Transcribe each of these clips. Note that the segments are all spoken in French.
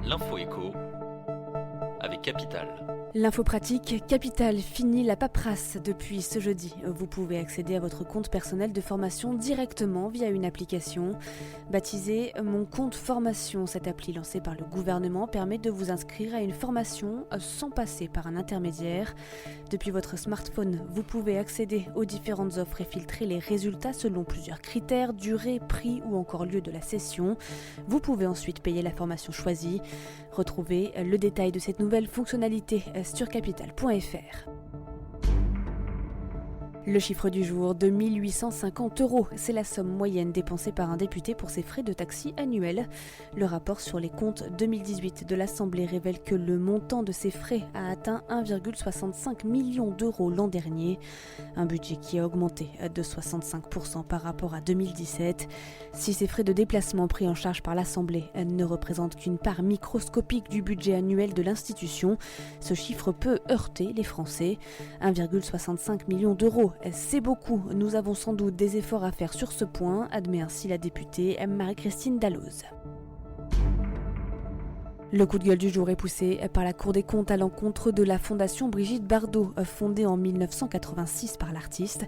L'info écho avec Capital. L'info pratique, Capital finit la paperasse depuis ce jeudi. Vous pouvez accéder à votre compte personnel de formation directement via une application. Baptisée Mon compte formation, cette appli lancée par le gouvernement permet de vous inscrire à une formation sans passer par un intermédiaire. Depuis votre smartphone, vous pouvez accéder aux différentes offres et filtrer les résultats selon plusieurs critères, durée, prix ou encore lieu de la session. Vous pouvez ensuite payer la formation choisie. Retrouvez le détail de cette nouvelle fonctionnalité sur capital.fr. Le chiffre du jour de 1 850 €, c'est la somme moyenne dépensée par un député pour ses frais de taxi annuels. Le rapport sur les comptes 2018 de l'Assemblée révèle que le montant de ces frais a atteint 1,65 million d'euros l'an dernier, un budget qui a augmenté de 65% par rapport à 2017. Si ces frais de déplacement pris en charge par l'Assemblée ne représentent qu'une part microscopique du budget annuel de l'institution, ce chiffre peut heurter les Français. 1,65 million d'euros, c'est beaucoup. Nous avons sans doute des efforts à faire sur ce point, admet ainsi la députée Marie-Christine Dalloz. Le coup de gueule du jour est poussé par la Cour des comptes à l'encontre de la Fondation Brigitte Bardot, fondée en 1986 par l'artiste.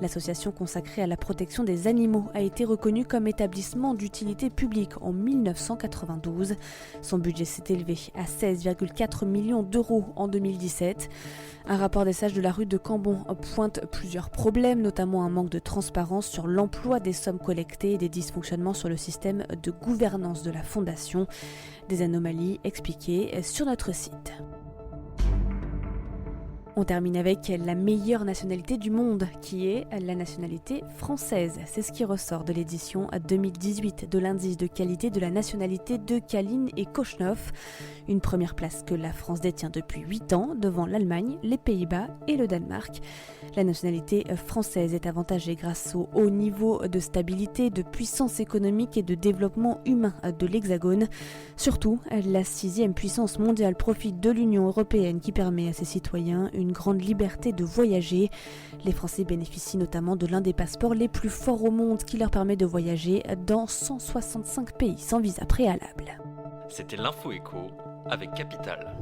L'association consacrée à la protection des animaux a été reconnue comme établissement d'utilité publique en 1992. Son budget s'est élevé à 16,4 millions d'euros en 2017. Un rapport des sages de la rue de Cambon pointe plusieurs problèmes, notamment un manque de transparence sur l'emploi des sommes collectées et des dysfonctionnements sur le système de gouvernance de la Fondation. Des anomalies expliquées sur notre site. On termine avec la meilleure nationalité du monde, qui est la nationalité française. C'est ce qui ressort de l'édition 2018 de l'indice de qualité de la nationalité de Kalin et Kochnov. Une première place que la France détient depuis 8 ans, devant l'Allemagne, les Pays-Bas et le Danemark. La nationalité française est avantagée grâce au haut niveau de stabilité, de puissance économique et de développement humain de l'Hexagone. Surtout, la 6e puissance mondiale profite de l'Union européenne qui permet à ses citoyens une grande liberté de voyager. Les Français bénéficient notamment de l'un des passeports les plus forts au monde qui leur permet de voyager dans 165 pays sans visa préalable. C'était l'info écho avec Capital.